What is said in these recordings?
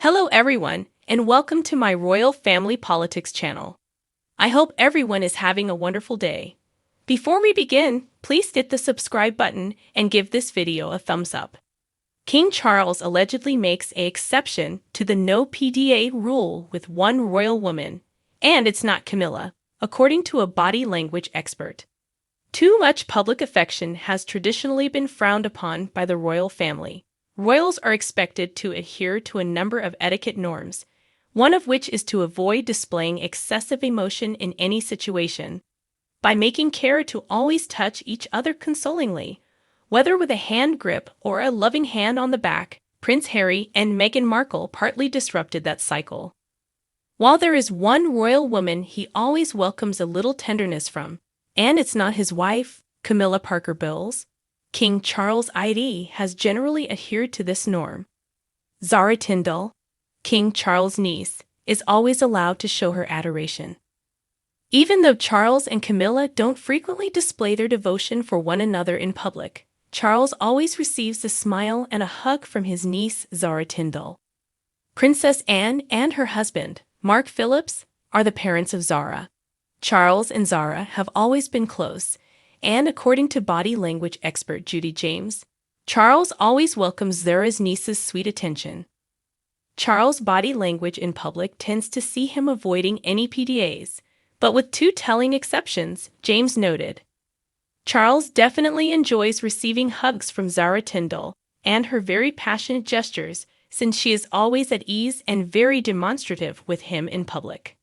Hello everyone, and welcome to my Royal Family Politics channel. I hope everyone is having a wonderful day. Before we begin, please hit the subscribe button and give this video a thumbs up. King Charles allegedly makes an exception to the no PDA rule with one royal woman, and it's not Camilla, according to a body language expert. Too much public affection has traditionally been frowned upon by the royal family. Royals are expected to adhere to a number of etiquette norms, one of which is to avoid displaying excessive emotion in any situation, by making care to always touch each other consolingly, whether with a hand grip or a loving hand on the back. Prince Harry and Meghan Markle partly disrupted that cycle. While there is one royal woman he always welcomes a little tenderness from, and it's not his wife, Camilla Parker Bowles, King Charles ID has generally adhered to this norm. Zara Tindall, King Charles' niece, is always allowed to show her adoration. Even though Charles and Camilla don't frequently display their devotion for one another in public, Charles always receives a smile and a hug from his niece Zara Tindall. Princess Anne and her husband, Mark Phillips, are the parents of Zara. Charles and Zara have always been close, and according to body language expert Judy James, Charles always welcomes Zara's niece's sweet attention. Charles' body language in public tends to see him avoiding any PDAs, but with two telling exceptions, James noted. Charles definitely enjoys receiving hugs from Zara Tindall and her very passionate gestures, since she is always at ease and very demonstrative with him in public.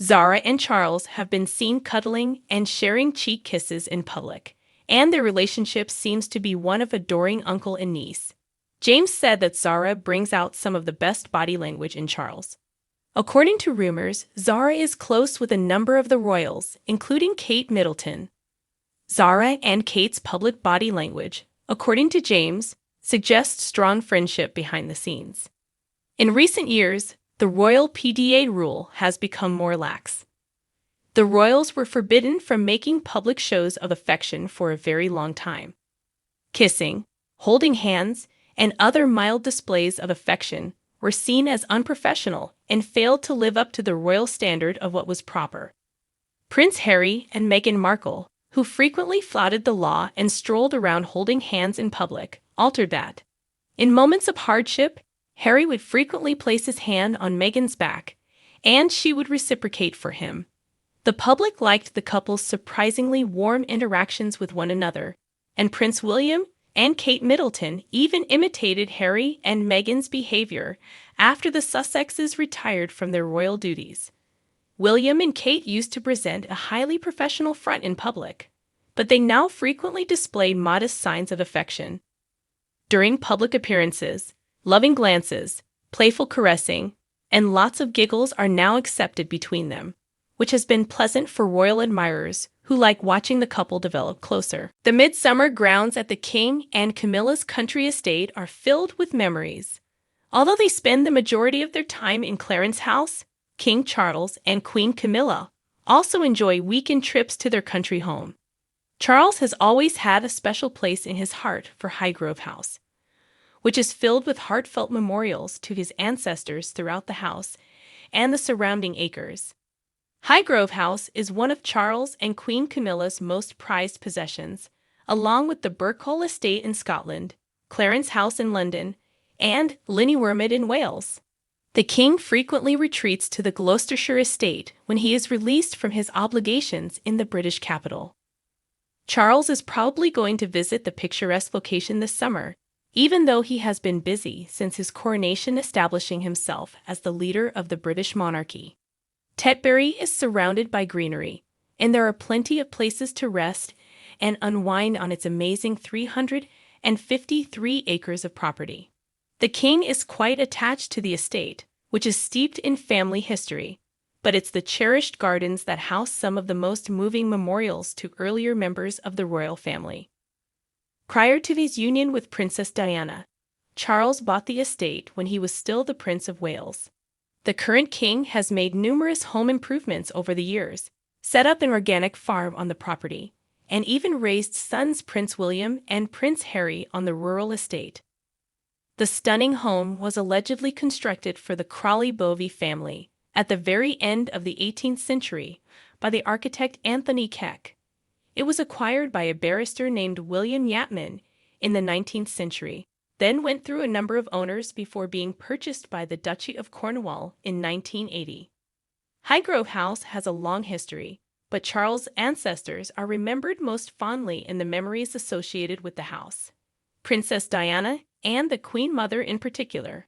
Zara and Charles have been seen cuddling and sharing cheek kisses in public, and their relationship seems to be one of adoring uncle and niece. James said that Zara brings out some of the best body language in Charles. According to rumors, Zara is close with a number of the royals, including Kate Middleton. Zara and Kate's public body language, according to James, suggests strong friendship behind the scenes. In recent years, the royal PDA rule has become more lax. The royals were forbidden from making public shows of affection for a very long time. Kissing, holding hands, and other mild displays of affection were seen as unprofessional and failed to live up to the royal standard of what was proper. Prince Harry and Meghan Markle, who frequently flouted the law and strolled around holding hands in public, altered that. In moments of hardship, Harry would frequently place his hand on Meghan's back, and she would reciprocate for him. The public liked the couple's surprisingly warm interactions with one another, and Prince William and Kate Middleton even imitated Harry and Meghan's behavior after the Sussexes retired from their royal duties. William and Kate used to present a highly professional front in public, but they now frequently display modest signs of affection. During public appearances, loving glances, playful caressing, and lots of giggles are now accepted between them, which has been pleasant for royal admirers who like watching the couple develop closer. The midsummer grounds at the King and Camilla's country estate are filled with memories. Although they spend the majority of their time in Clarence House, King Charles and Queen Camilla also enjoy weekend trips to their country home. Charles has always had a special place in his heart for Highgrove House, which is filled with heartfelt memorials to his ancestors throughout the house and the surrounding acres. Highgrove House is one of Charles and Queen Camilla's most prized possessions, along with the Birkhall Estate in Scotland, Clarence House in London, and Llynwermed in Wales. The King frequently retreats to the Gloucestershire Estate when he is released from his obligations in the British capital. Charles is probably going to visit the picturesque location this summer, even though he has been busy since his coronation establishing himself as the leader of the British monarchy. Tetbury is surrounded by greenery, and there are plenty of places to rest and unwind on its amazing 353 acres of property. The King is quite attached to the estate, which is steeped in family history, but it's the cherished gardens that house some of the most moving memorials to earlier members of the royal family. Prior to his union with Princess Diana, Charles bought the estate when he was still the Prince of Wales. The current king has made numerous home improvements over the years, set up an organic farm on the property, and even raised sons Prince William and Prince Harry on the rural estate. The stunning home was allegedly constructed for the Crawley-Bovey family at the very end of the 18th century by the architect Anthony Keck. It was acquired by a barrister named William Yapman in the 19th century, then went through a number of owners before being purchased by the Duchy of Cornwall in 1980. Highgrove House has a long history, but Charles' ancestors are remembered most fondly in the memories associated with the house. Princess Diana and the Queen Mother in particular.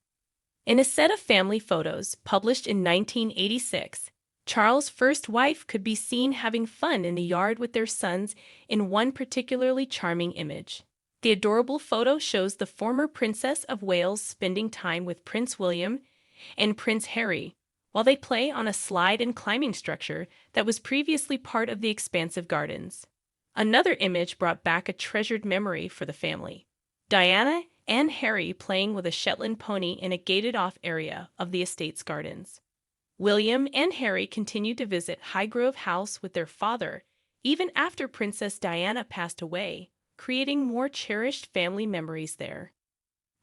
In a set of family photos published in 1986, Charles' first wife could be seen having fun in the yard with their sons in one particularly charming image. The adorable photo shows the former Princess of Wales spending time with Prince William and Prince Harry while they play on a slide and climbing structure that was previously part of the expansive gardens. Another image brought back a treasured memory for the family. Diana and Harry playing with a Shetland pony in a gated-off area of the estate's gardens. William and Harry continued to visit Highgrove House with their father even after Princess Diana passed away, creating more cherished family memories there.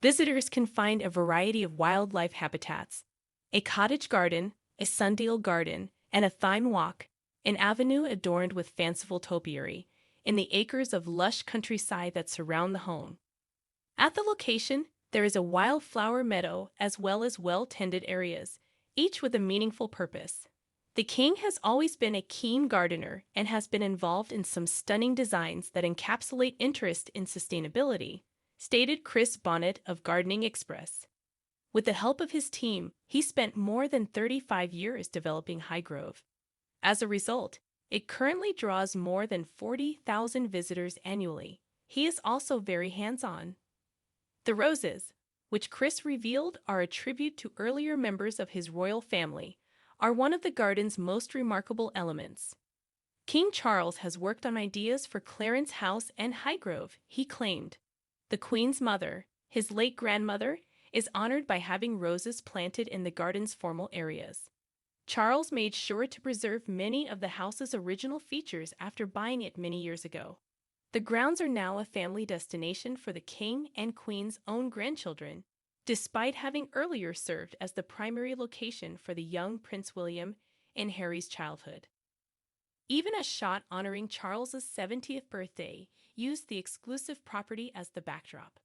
Visitors can find a variety of wildlife habitats, a cottage garden, a sundial garden, and a thyme walk, an avenue adorned with fanciful topiary, in the acres of lush countryside that surround the home. At the location, there is a wildflower meadow as well as well-tended areas, each with a meaningful purpose. The king has always been a keen gardener and has been involved in some stunning designs that encapsulate interest in sustainability, stated Chris Bonnet of Gardening Express. With the help of his team, he spent more than 35 years developing Highgrove. As a result, it currently draws more than 40,000 visitors annually. He is also very hands-on. The roses, which Chris revealed are a tribute to earlier members of his royal family, are one of the garden's most remarkable elements. King Charles has worked on ideas for Clarence House and Highgrove, he claimed. The Queen's mother, his late grandmother, is honored by having roses planted in the garden's formal areas. Charles made sure to preserve many of the house's original features after buying it many years ago. The grounds are now a family destination for the King and Queen's own grandchildren, despite having earlier served as the primary location for the young Prince William and Harry's childhood. Even a shot honoring Charles's 70th birthday used the exclusive property as the backdrop.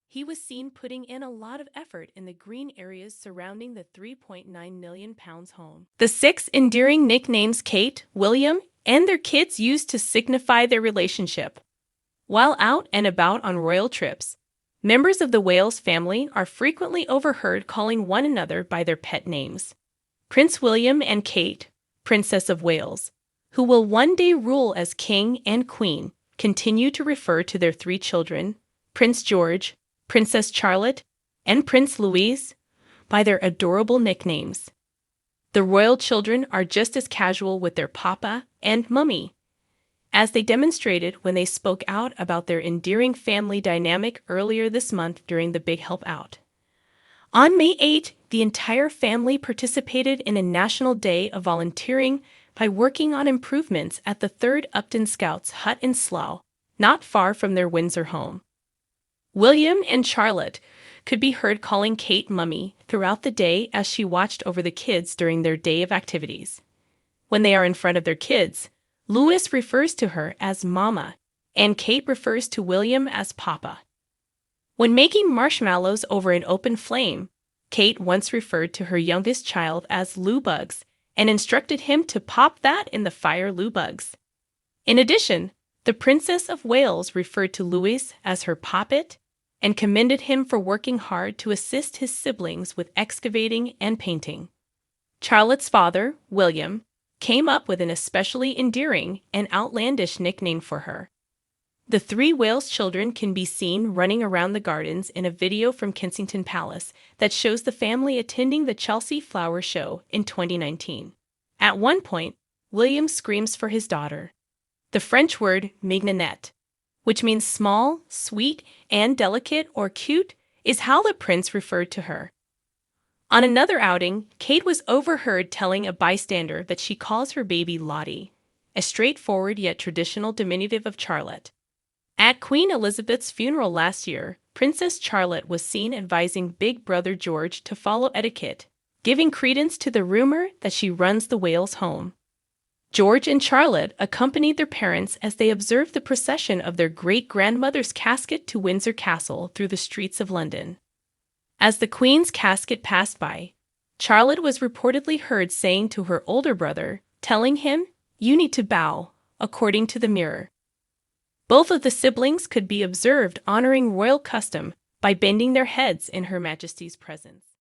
He was seen putting in a lot of effort in the green areas surrounding the £3.9 million home. The 6 endearing nicknames Kate, William, and their kids used to signify their relationship. While out and about on royal trips, members of the Wales family are frequently overheard calling one another by their pet names. Prince William and Kate, Princess of Wales, who will one day rule as king and queen, continue to refer to their 3 children, Prince George, Princess Charlotte, and Prince Louis, by their adorable nicknames. The royal children are just as casual with their papa and mummy, as they demonstrated when they spoke out about their endearing family dynamic earlier this month during the Big Help Out. On May 8, the entire family participated in a national day of volunteering by working on improvements at the 3rd Upton Scouts hut in Slough, not far from their Windsor home. William and Charlotte could be heard calling Kate Mummy throughout the day as she watched over the kids during their day of activities. When they are in front of their kids, Louis refers to her as Mama, and Kate refers to William as Papa. When making marshmallows over an open flame, Kate once referred to her youngest child as Lou Bugs and instructed him to pop that in the fire, Lou Bugs. In addition, the Princess of Wales referred to Louis as her poppet and commended him for working hard to assist his siblings with excavating and painting. Charlotte's father, William, came up with an especially endearing and outlandish nickname for her. The 3 Wales children can be seen running around the gardens in a video from Kensington Palace that shows the family attending the Chelsea Flower Show in 2019. At one point, William screams for his daughter. The French word mignonette, which means small, sweet, and delicate or cute, is how the prince referred to her. On another outing, Kate was overheard telling a bystander that she calls her baby Lottie, a straightforward yet traditional diminutive of Charlotte. At Queen Elizabeth's funeral last year, Princess Charlotte was seen advising Big Brother George to follow etiquette, giving credence to the rumor that she runs the Wales home. George and Charlotte accompanied their parents as they observed the procession of their great-grandmother's casket to Windsor Castle through the streets of London. As the Queen's casket passed by, Charlotte was reportedly heard saying to her older brother, telling him, "You need to bow," according to the Mirror. Both of the siblings could be observed honoring royal custom by bending their heads in Her Majesty's presence.